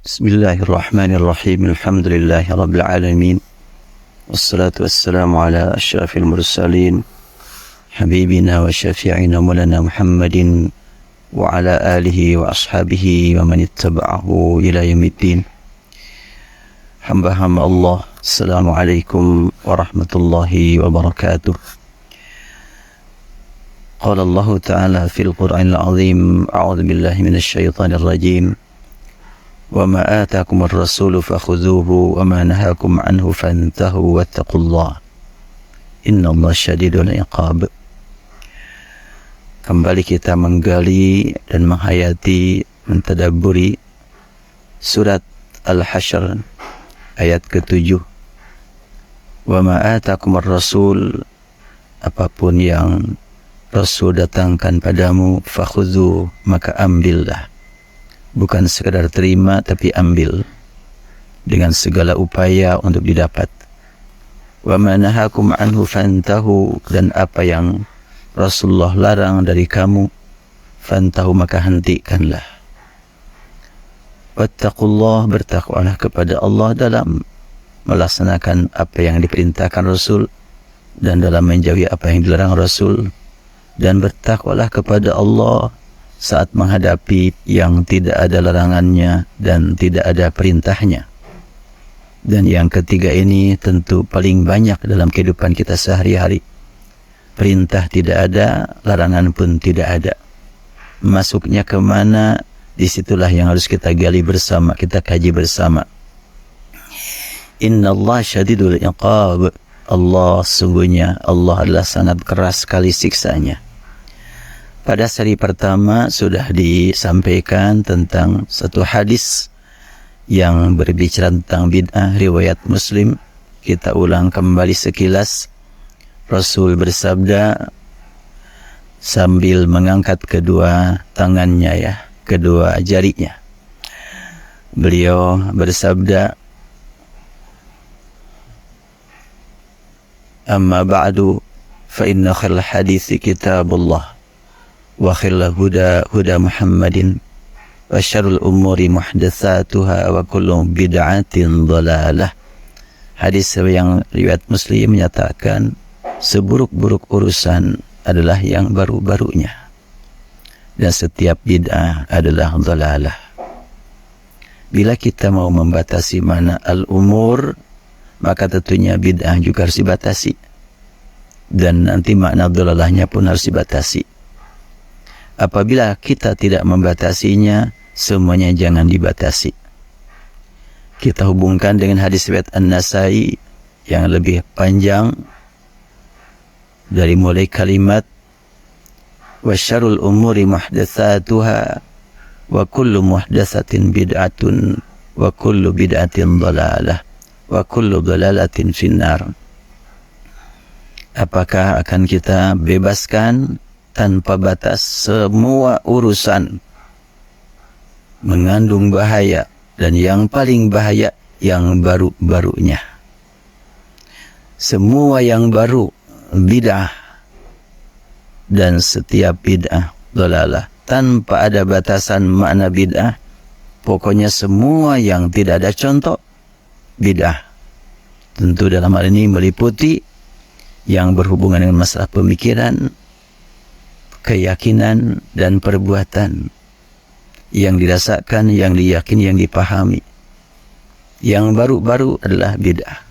Bismillahirrahmanirrahim. Alhamdulillahi rabbil alamin. Wassalatu wassalamu ala asyrafil mursalin habibina wa syafi'ina maulana Muhammadin wa ala alihi wa ashabihi wa man ittaba'ahu ila yaumiddin. Hamba-hamba Allah, assalamualaikum warahmatullahi wabarakatuh. Qala Allah Ta'ala fil Qur'anil Azim, a'udzu billahi minasy syaithanir rajim. وَمَا آتَاكُمُ الرَّسُولُ فَخُذُوهُ وَمَا نَهَاكُمْ عَنْهُ فَانْتَهُوا وَاتَّقُوا اللَّهَ إِنَّ اللَّهَ شَدِيدُ الْعِقَابِ. Kembali kita menggali dan menghayati, mentadabburi surat Al-Hasyr ayat ke-7. وَمَا آتَاكُمُ الرَّسُولُ, apapun yang Rasul datangkan padamu, fakhudhu, maka ambillah. Bukan sekadar terima, tapi ambil dengan segala upaya untuk didapat. Wa ma nahakum anhu fantahu, dan apa yang Rasulullah larang dari kamu, fantahu, maka hentikanlah. Wattaqullah, bertakwalah kepada Allah dalam melaksanakan apa yang diperintahkan Rasul dan dalam menjauhi apa yang dilarang Rasul, dan bertakwalah kepada Allah saat menghadapi yang tidak ada larangannya dan tidak ada perintahnya. Dan yang ketiga ini tentu paling banyak dalam kehidupan kita sehari-hari. Perintah tidak ada, larangan pun tidak ada. Masuknya kemana, disitulah yang harus kita gali bersama, kita kaji bersama. Inna Allah syadidul iqab. Allah, sungguhnya Allah adalah sangat keras sekali siksanya. Pada seri pertama sudah disampaikan tentang satu hadis yang berbicara tentang bid'ah riwayat Muslim. Kita ulang kembali sekilas. Rasul bersabda sambil mengangkat kedua tangannya, kedua jarinya. Beliau bersabda, "Amma ba'du, fa inna khairal hadithi kitabullah. Wa khairal huda Muhammadin, wa syarrul umuri muhdatsatuha, wa kullu bid'atin dhalalah." Hadis yang riwayat Muslim menyatakan seburuk-buruk urusan adalah yang baru-barunya, dan setiap bid'ah adalah dhalalah. Bila kita mau membatasi mana al-umur, maka tentunya bid'ah juga harus dibatasi, dan nanti makna dhalalahnya pun harus dibatasi. Apabila kita tidak membatasinya, semuanya jangan dibatasi. Kita hubungkan dengan hadis riwayat An-Nasai yang lebih panjang, dari mulai kalimat wa syarrul umuri muhdatsatuha, wa kullu muhdatsatin bid'atun, wa kullu bid'atin dhalalah, wa kullu dhalalatin finnar. Apakah akan kita bebaskan tanpa batas semua urusan mengandung bahaya, dan yang paling bahaya yang baru-barunya. Semua yang baru bid'ah, dan setiap bid'ah dhalalah, tanpa ada batasan makna bid'ah. Pokoknya semua yang tidak ada contoh bid'ah. Tentu dalam hal ini meliputi yang berhubungan dengan masalah pemikiran, keyakinan, dan perbuatan yang dirasakan, yang diyakini, yang dipahami. Yang baru-baru adalah bid'ah,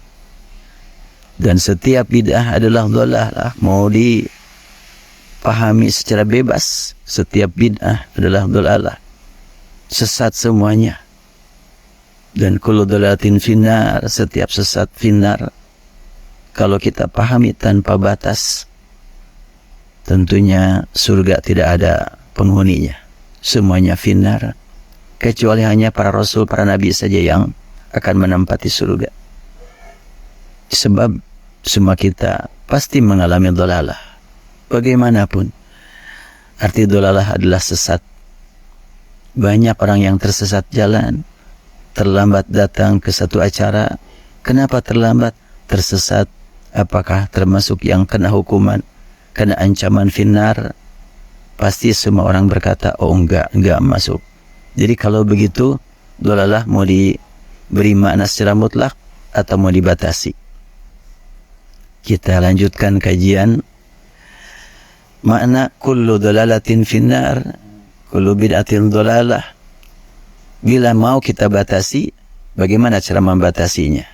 dan setiap bid'ah adalah dhalalah. Mau dipahami secara bebas, setiap bid'ah adalah dhalalah, sesat semuanya. Dan kullu dhalalatin finnar, setiap sesat finnar. Kalau kita pahami tanpa batas, tentunya surga tidak ada penghuninya, semuanya finnar, kecuali hanya para rasul, para nabi saja yang akan menempati surga. Sebab semua kita pasti mengalami dhalalah, bagaimanapun. Arti dhalalah adalah sesat. Banyak orang yang tersesat jalan, terlambat datang ke satu acara. Kenapa terlambat? Tersesat. Apakah termasuk yang kena hukuman, kena ancaman finnar? Pasti semua orang berkata, oh enggak masuk. Jadi kalau begitu, dolalah mau diberi makna secara mutlak atau mau dibatasi. Kita lanjutkan kajian makna kullu dolalatin finnar, kullu bid'atin dolalah. Bila mau kita batasi, bagaimana cara membatasinya?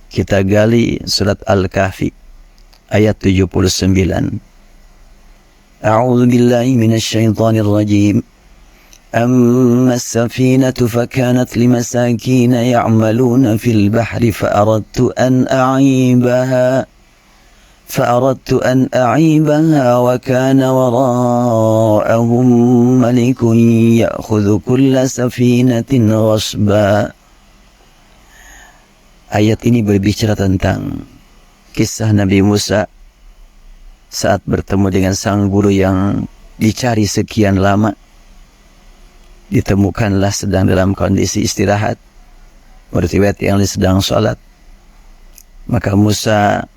Kita gali surat Al-Kahfi ayat 79. A'udzu billahi minasyaitonir rajim. أما السفينة فكانت لمساكين يعملون في البحر فأردت أن أعيبها وكان وراءهم ملك يأخذ كل سفينة غصبا. Ayat ini berbicara tentang kisah Nabi Musa saat bertemu dengan sang guru yang dicari sekian lama. Ditemukanlah sedang dalam kondisi istirahat, berriwayat yang sedang sholat. Maka Musa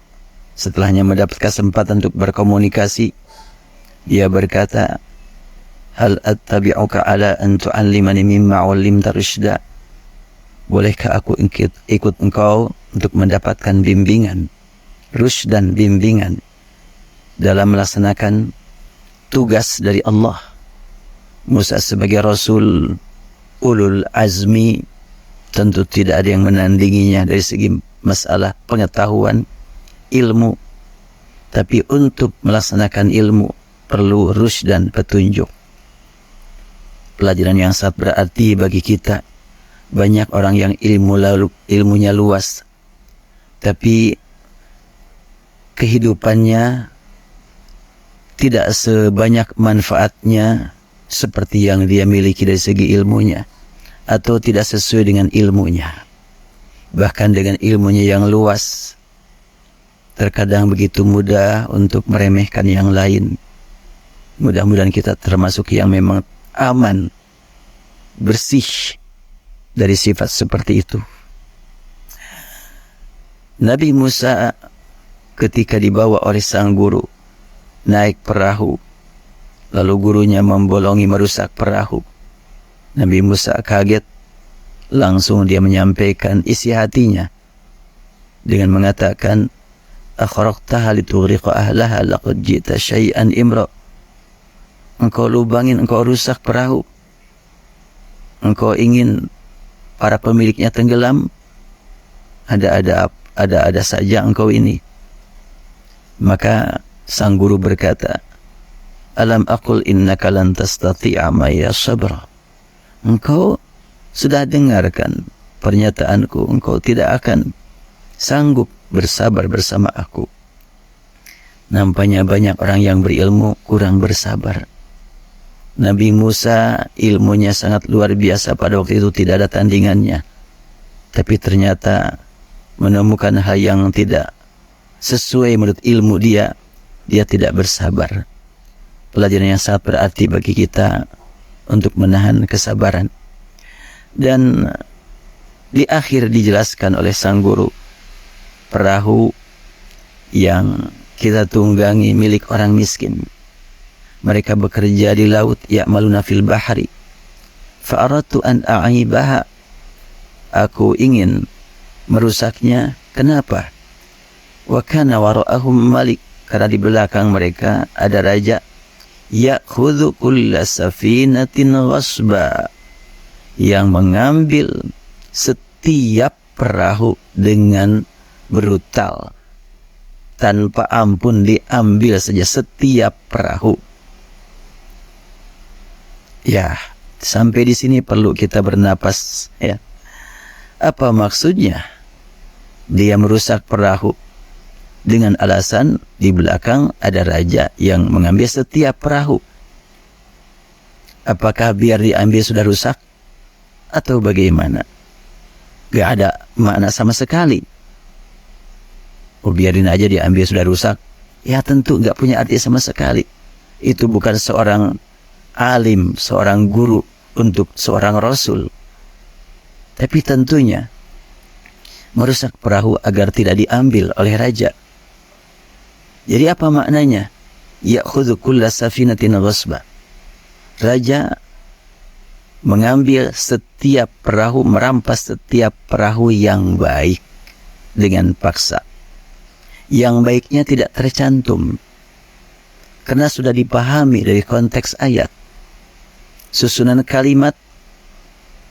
setelahnya mendapat kesempatan untuk berkomunikasi, dia berkata, hal attabi'uka ala an tu'allimani mimma 'allimta rusyda. Bolehkah aku ikut engkau untuk mendapatkan bimbingan, rusydan, bimbingan dalam melaksanakan tugas dari Allah. Musa sebagai Rasul ulul azmi tentu tidak ada yang menandinginya dari segi masalah pengetahuan ilmu, tapi untuk melaksanakan ilmu perlu rusy dan petunjuk. Pelajaran yang sangat berarti bagi kita. Banyak orang yang ilmunya luas, tapi kehidupannya tidak sebanyak manfaatnya seperti yang dia miliki dari segi ilmunya, atau tidak sesuai dengan ilmunya. Bahkan dengan ilmunya yang luas, terkadang begitu mudah untuk meremehkan yang lain. Mudah-mudahan kita termasuk yang memang aman, bersih dari sifat seperti itu. Nabi Musa ketika dibawa oleh sang guru naik perahu, lalu gurunya membolongi merusak perahu. Nabi Musa kaget, langsung dia menyampaikan isi hatinya dengan mengatakan, akhraqtaha litughriqa ahlaha laqad ji'ta syai'an imra. Engkau lubangin, engkau rusak perahu, engkau ingin para pemiliknya tenggelam. Ada saja engkau ini. Maka sang guru berkata, alam aqul innaka lan tastati'a maya sabra. Engkau sudah dengarkan pernyataanku, engkau tidak akan sanggup bersabar bersama aku. Nampaknya banyak orang yang berilmu kurang bersabar. Nabi Musa ilmunya sangat luar biasa, pada waktu itu tidak ada tandingannya. Tapi ternyata menemukan hal yang tidak sesuai menurut ilmu dia tidak bersabar. Pelajaran yang sangat berarti bagi kita untuk menahan kesabaran. Dan di akhir dijelaskan oleh sang guru, perahu yang kita tunggangi milik orang miskin. Mereka bekerja di laut, ya'maluna fil bahri. Fa'aradtu an a'aibaha. Aku ingin merusaknya. Kenapa? Wa kana wara'ahum malik. Karena di belakang mereka ada raja. Ya'khudhu kulla safinatin ghasba. Yang mengambil setiap perahu dengan brutal. Tanpa ampun diambil saja setiap perahu. Ya, sampai di sini perlu kita bernapas, ya. Apa maksudnya? Dia merusak perahu dengan alasan di belakang ada raja yang mengambil setiap perahu. Apakah biar diambil sudah rusak atau bagaimana? Gak ada makna sama sekali. Oh, biarin aja diambil sudah rusak. Ya tentu gak punya arti sama sekali. Itu bukan seorang alim, seorang guru untuk seorang rasul. Tapi tentunya merusak perahu agar tidak diambil oleh raja. Jadi apa maknanya? Ya'khudhu kulla safinatin ghasba. Raja mengambil setiap perahu, merampas setiap perahu yang baik dengan paksa. Yang baiknya tidak tercantum, karena sudah dipahami dari konteks ayat. Susunan kalimat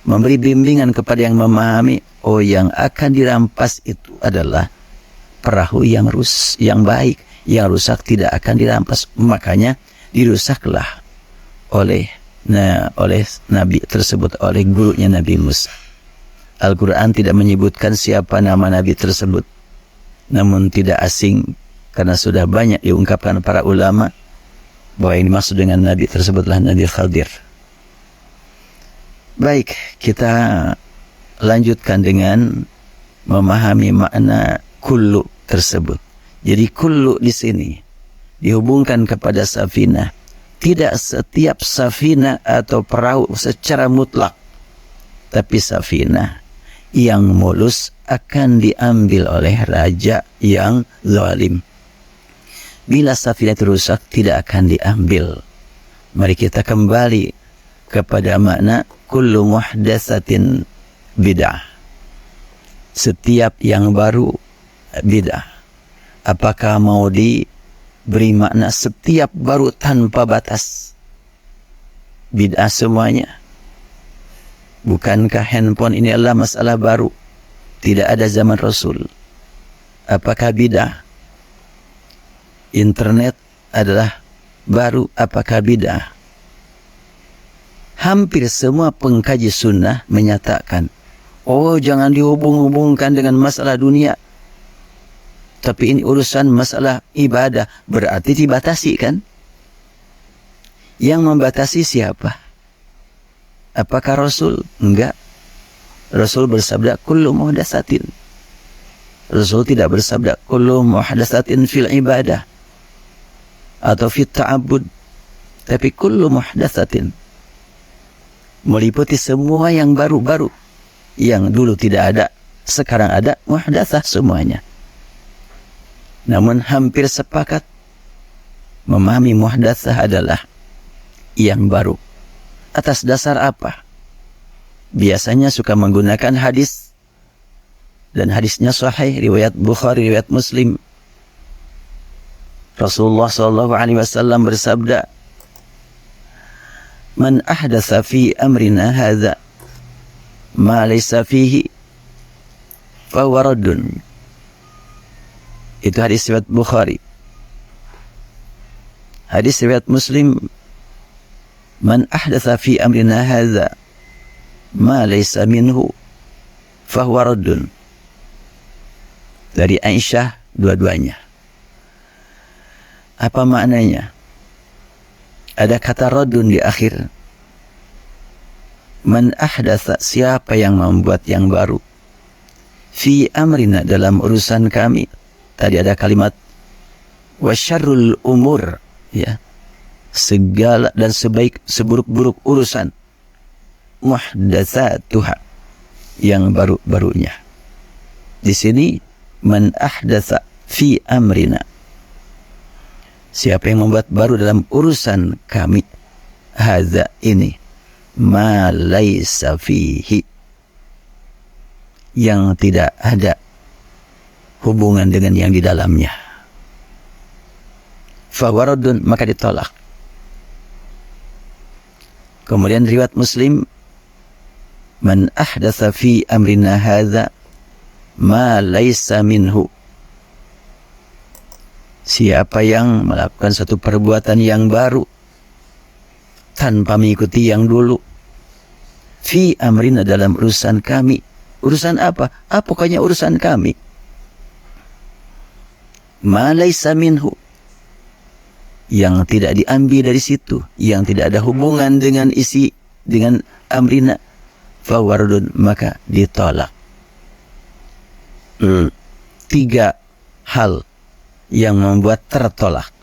memberi bimbingan kepada yang memahami, oh yang akan dirampas itu adalah perahu yang baik, yang rusak tidak akan dirampas. Makanya dirusaklah oleh Nabi tersebut, oleh gurunya Nabi Musa. Al-Quran tidak menyebutkan siapa nama Nabi tersebut, namun tidak asing karena sudah banyak diungkapkan para ulama bahwa yang dimaksud dengan Nabi tersebutlah Nabi Khadir. Baik, kita lanjutkan dengan memahami makna kullu tersebut. Jadi kullu di sini dihubungkan kepada safinah. Tidak setiap safinah atau perahu secara mutlak, tapi safinah yang mulus akan diambil oleh raja yang zalim. Bila safinah itu rusak, tidak akan diambil. Mari kita kembali kepada makna kullu muhdatsatin bid'ah. Setiap yang baru bid'ah. Apakah mau diberi makna setiap baru tanpa batas? Bid'ah semuanya. Bukankah handphone ini adalah masalah baru? Tidak ada zaman Rasul. Apakah bid'ah? Internet adalah baru, apakah bid'ah? Hampir semua pengkaji sunnah menyatakan, oh jangan dihubung-hubungkan dengan masalah dunia. Tapi ini urusan masalah ibadah, berarti dibatasi kan? Yang membatasi siapa? Apakah Rasul? Enggak. Rasul bersabda kullu muhdatsatin. Rasul tidak bersabda kullu muhdatsatin fil ibadah atau fit ta'abbud, tapi kullu muhdatsatin, meliputi semua yang baru-baru, yang dulu tidak ada, sekarang ada, muhdatsah semuanya. Namun hampir sepakat memahami muhdatsah adalah yang baru. Atas dasar apa? Biasanya suka menggunakan hadis, dan hadisnya sahih, riwayat Bukhari, riwayat Muslim. Rasulullah SAW bersabda, man ahdatsa fi amrina hadza ma laysa fihi fahuwa raddun. Itu hadis riwayat Bukhari. Hadis riwayat Muslim, man ahdatsa fi amrina hadza ma laysa minhu fahuwa raddun. Dari Aisyah, dua-duanya. Apa maknanya? Ada kata raddun di akhir. Man ahdatsa, siapa yang membuat yang baru, fi amrina, dalam urusan kami. Tadi ada kalimat wasyarrul umur, ya, segala dan seburuk-buruk urusan, muhdatsatuha, yang baru-barunya. Di sini man ahdatsa fi amrina, siapa yang membuat baru dalam urusan kami, hadza, ini, ma laisa fihi, yang tidak ada hubungan dengan yang di dalamnya, fawaradun, maka ditolak. Kemudian riwayat Muslim, man ahdatsa fi amrina hadza ma laisa minhu, siapa yang melakukan satu perbuatan yang baru tanpa mengikuti yang dulu, fi amrina, dalam urusan kami. Urusan apa? Pokoknya urusan kami. Ma laisa minhu, yang tidak diambil dari situ, yang tidak ada hubungan dengan dengan amrina, fawardun, maka ditolak. 3 hal yang membuat tertolak.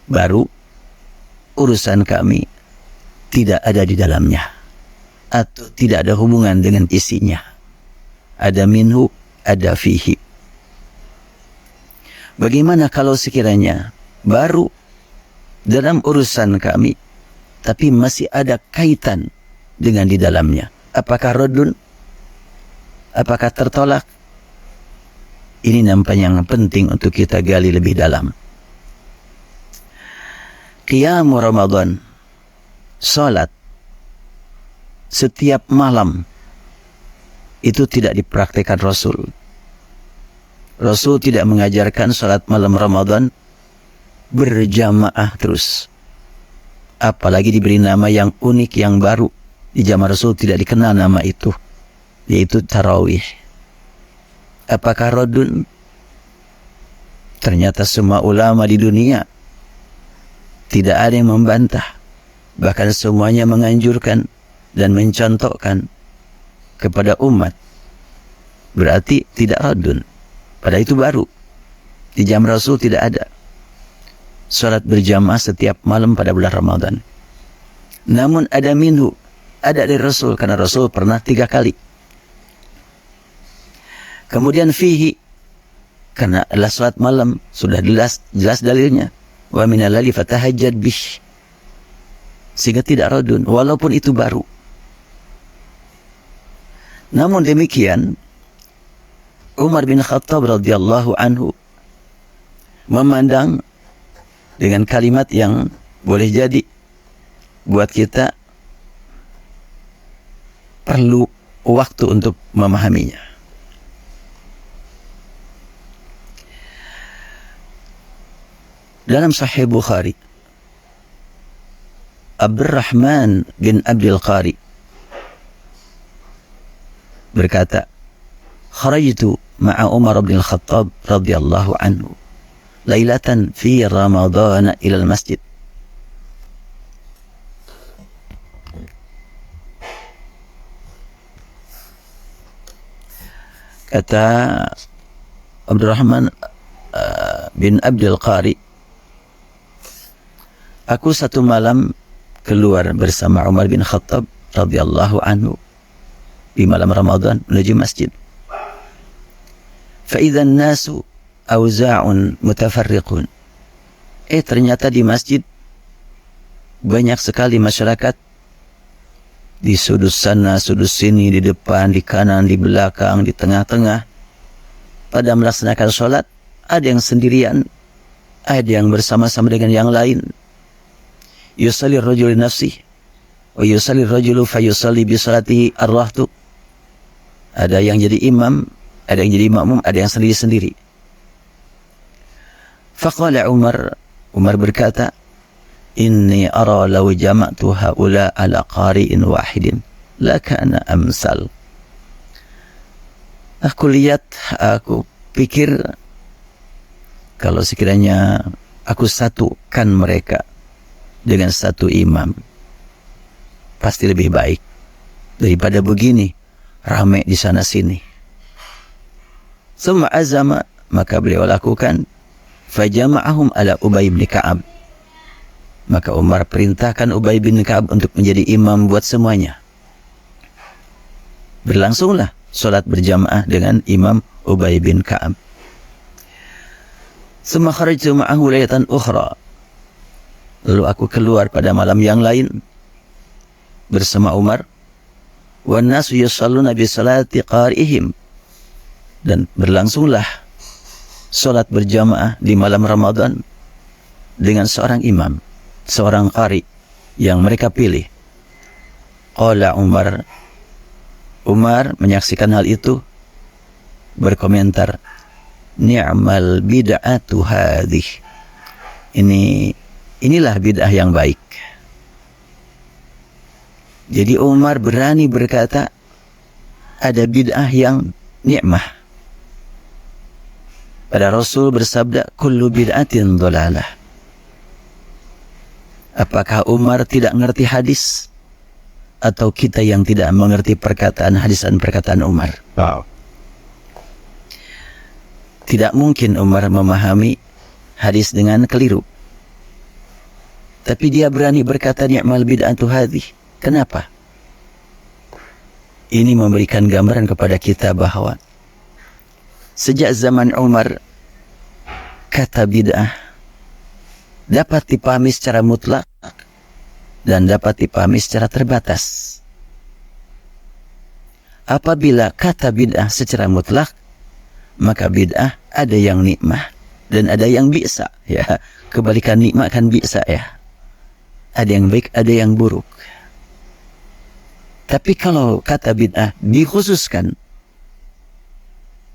Baru, urusan kami tidak ada di dalamnya, atau tidak ada hubungan dengan isinya. Ada minhu, ada fihi. Bagaimana kalau sekiranya baru dalam urusan kami, tapi masih ada kaitan dengan di dalamnya. Apakah raddun? Apakah tertolak? Ini nampaknya yang penting untuk kita gali lebih dalam. Qiyam Ramadan, salat setiap malam, itu tidak dipraktikkan Rasul. Rasul tidak mengajarkan salat malam Ramadan berjamaah terus. Apalagi diberi nama yang unik, yang baru. Di zaman Rasul tidak dikenal nama itu, yaitu tarawih. Apakah raddun? Ternyata semua ulama di dunia tidak ada yang membantah. Bahkan semuanya menganjurkan dan mencontohkan kepada umat. Berarti tidak raddun. Padahal itu baru. Di zaman Rasul tidak ada salat berjamaah setiap malam pada bulan Ramadan. Namun ada minhu, ada dari Rasul, karena Rasul pernah 3 kali. Kemudian fihi, karena adalah salat malam, sudah jelas dalilnya. Wa minal laili fatahajjad bih. Sehingga tidak raddun, walaupun itu baru. Namun demikian, Umar bin Khattab radhiyallahu anhu memandang dengan kalimat yang boleh jadi buat kita perlu waktu untuk memahaminya. Dalam Sahih Bukhari, Abdurrahman bin Abdul Qari berkata, kharajtu ma'a Umar bin Khattab radhiyallahu anhu lailatan fi Ramadan ila al-masjid. Kata Abdurrahman bin Abdul Qari, aku satu malam keluar bersama Umar bin Khattab radhiyallahu anhu di malam Ramadan menuju masjid. فَإِذَا النَّاسُ أَوْزَاعٌ مُتَفَرِّقٌ. Ternyata di masjid banyak sekali masyarakat di sudut sana, sudut sini, di depan, di kanan, di belakang, di tengah-tengah, pada melaksanakan sholat. Ada yang sendirian, ada yang bersama-sama dengan yang lain. Yusalli ar-rajulu li nafsihi wa yusalli ar-rajulu fa yusalli bi salatihi ar-rahtu. Ada yang jadi imam, ada yang jadi makmum, ada yang sendiri-sendiri. Faqala Umar berkata, inni ara law jama'tu haula ala qari'in wahidin la kana amsal. Aku pikir kalau sekiranya aku satukan mereka dengan satu imam, pasti lebih baik daripada begini ramai di sana sini. Summa azama, maka beliau lakukan, fajama'ahum ala Ubay bin Ka'ab. Maka Umar perintahkan Ubay bin Ka'ab untuk menjadi imam buat semuanya. Berlangsunglah salat berjamaah dengan Imam Ubay bin Ka'ab. Summa kharajtu ma'ahu lailatan ukhra. Lalu aku keluar pada malam yang lain bersama Umar. Wan nasu yusalluna bi salati qari'ihim. Dan berlangsunglah salat berjamaah di malam Ramadan dengan seorang imam, seorang qari yang mereka pilih. Qala Umar menyaksikan hal itu, berkomentar, ni'mal bid'atu hadhih. Inilah bid'ah yang baik. Jadi Umar berani berkata ada bid'ah yang nikmah. Pada Rasul bersabda, kullu bid'atin dhalalah. Apakah Umar tidak mengerti hadis? Atau kita yang tidak mengerti perkataan hadis dan perkataan Umar? Wow. Tidak mungkin Umar memahami hadis dengan keliru. Tapi dia berani berkata ni'mal bid'atu hadhih. Kenapa? Ini memberikan gambaran kepada kita bahwa sejak zaman Umar, kata bid'ah dapat dipahami secara mutlak dan dapat dipahami secara terbatas. apabila kata bid'ah secara mutlak, maka bid'ah ada yang nikmah dan ada yang bi'sa, ya. Kebalikan nikmah kan bi'sa, ya. Ada yang baik, ada yang buruk. Tapi kalau kata bid'ah dikhususkan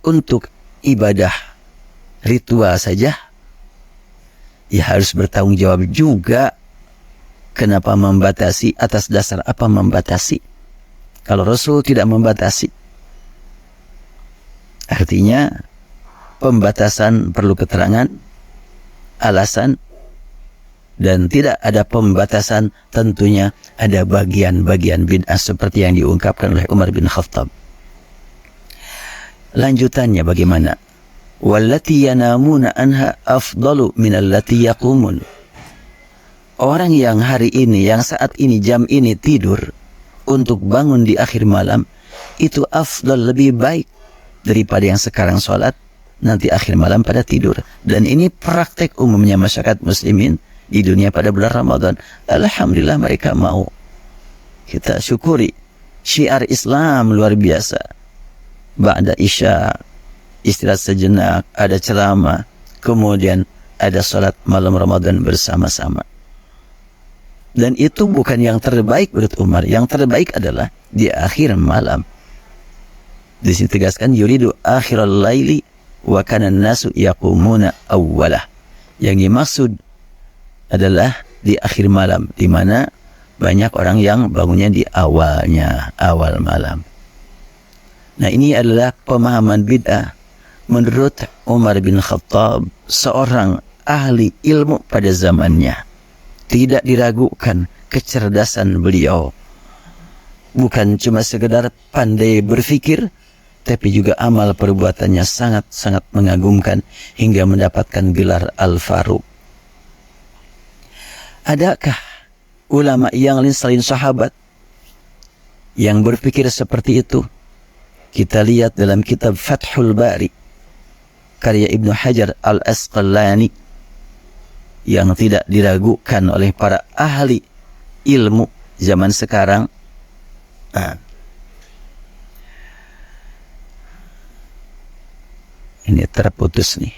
untuk ibadah ritual saja, ya harus bertanggung jawab juga. Kenapa membatasi, atas dasar apa membatasi? Kalau Rasul tidak membatasi, artinya pembatasan perlu keterangan, alasan, dan tidak ada pembatasan tentunya ada bagian-bagian bid'ah seperti yang diungkapkan oleh Umar bin Khattab. Lanjutannya bagaimana? Wallati yanamuna anha afdalu minallati yaqumun. Orang yang hari ini, yang saat ini, jam ini tidur untuk bangun di akhir malam, itu afdal, lebih baik daripada yang sekarang sholat nanti akhir malam pada tidur. Dan ini praktek umumnya masyarakat muslimin di dunia pada bulan Ramadan. Alhamdulillah mereka mau. Kita syukuri. Syiar Islam luar biasa. Ba'da isya, istirahat sejenak, ada ceramah, kemudian ada sholat malam Ramadan bersama-sama. Dan itu bukan yang terbaik menurut Umar. Yang terbaik adalah di akhir malam. Di sini tegaskan yuridu akhiral laili wa kana nasu yaqumuna awwalah. Yang dimaksud adalah di akhir malam, di mana banyak orang yang bangunnya di awalnya, awal malam. Nah, ini adalah pemahaman bid'ah menurut Umar bin Khattab, seorang ahli ilmu pada zamannya. Tidak diragukan kecerdasan beliau. Bukan cuma sekedar pandai berfikir, tapi juga amal perbuatannya sangat-sangat mengagumkan hingga mendapatkan gelar Al-Faruq. Adakah ulama yang lain selain sahabat yang berpikir seperti itu? Kita lihat dalam kitab Fathul Bari karya Ibnu Hajar Al-Asqalani yang tidak diragukan oleh para ahli ilmu zaman sekarang. Ini terputus nih.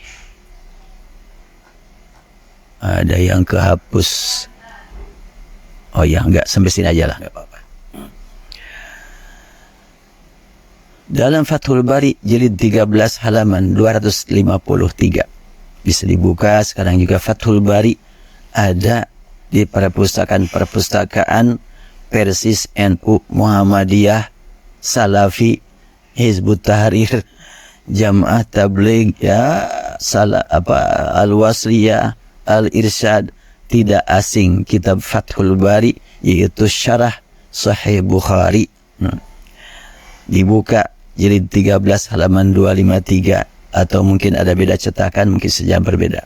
Ada yang kehapus. Oh ya, enggak, sampai sini aja lah, enggak apa-apa. Dalam Fathul Bari jilid 13 halaman 253. Bisa dibuka sekarang juga Fathul Bari, ada di perpustakaan Persis NU, Muhammadiyah, Salafi, Hizbut Tahrir, Jamaah Tabligh, ya, Al-Wasliyah, Al-Irsyad. Tidak asing kitab Fathul Bari, yaitu syarah Sahih Bukhari. Dibuka jilid 13 halaman 253. Atau mungkin ada beda cetakan, mungkin saja berbeda.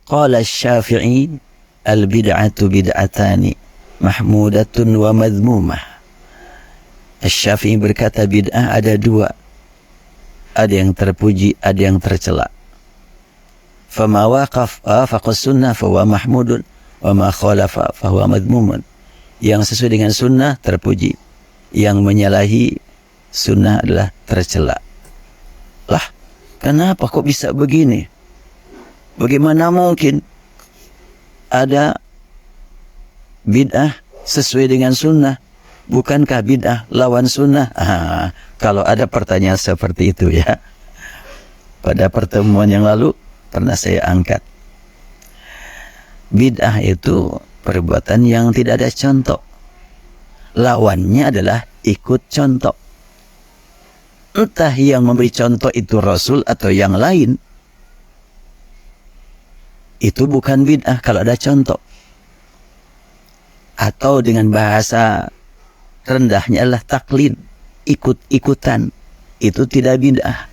Qala Syafi'i al-bid'atu bid'atani mahmudatun wa madhmumah. Syafi'i berkata bid'ah ada dua. Ada yang terpuji, ada yang tercela. Fama waqafa faqas sunnah fahuwa mahmudun wa ma khalafa fahuwa madhmumun. Yang sesuai dengan sunnah terpuji, yang menyalahi sunnah adalah tercela. Lah, kenapa kok bisa begini? Bagaimana mungkin ada bid'ah sesuai dengan sunnah? Bukankah bid'ah lawan sunnah? Kalau ada pertanyaan seperti itu, ya, pada pertemuan yang lalu pernah saya angkat. Bid'ah itu perbuatan yang tidak ada contoh. Lawannya adalah ikut contoh. Entah yang memberi contoh itu Rasul atau yang lain, itu bukan bid'ah kalau ada contoh. Atau dengan bahasa rendahnya adalah taklid, ikut-ikutan, itu tidak bid'ah.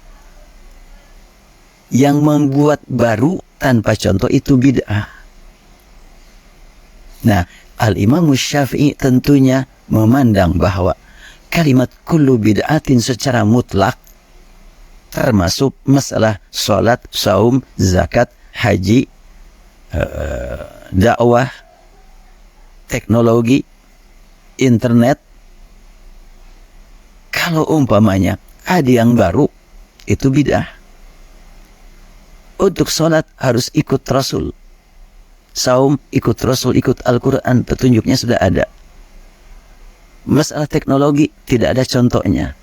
Yang membuat baru tanpa contoh itu bid'ah. Nah, Al-Imam Syafi'i tentunya memandang bahwa kalimat kullu bid'atin secara mutlak termasuk masalah sholat, saum, zakat, haji, dakwah, teknologi, internet, Kalau umpamanya ada yang baru, itu bid'ah. Untuk sholat harus ikut Rasul. Saum ikut Rasul, ikut Al-Quran, petunjuknya sudah ada. Masalah teknologi tidak ada contohnya.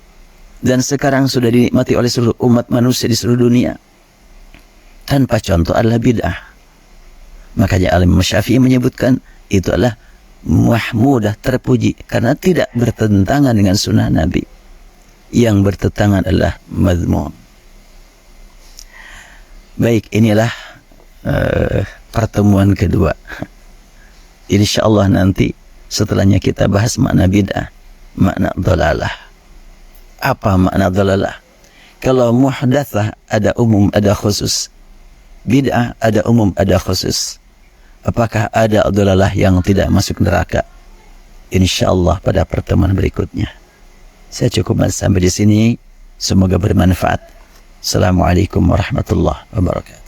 Dan sekarang sudah dinikmati oleh seluruh umat manusia di seluruh dunia. Tanpa contoh adalah bid'ah. Makanya Imam Syafi'i menyebutkan itu adalah mahmudah, terpuji, karena tidak bertentangan dengan sunnah Nabi. Yang bertentangan adalah madhmum. Baik, inilah pertemuan kedua. InsyaAllah nanti setelahnya kita bahas makna bid'ah, makna dhalalah. Apa makna dhalalah? Kalau muhdatsah ada umum, ada khusus. Bid'ah ada umum, ada khusus. Apakah ada dhalalah yang tidak masuk neraka? InsyaAllah pada pertemuan berikutnya. Saya cukup sampai di sini. Semoga bermanfaat. Assalamualaikum warahmatullahi wabarakatuh.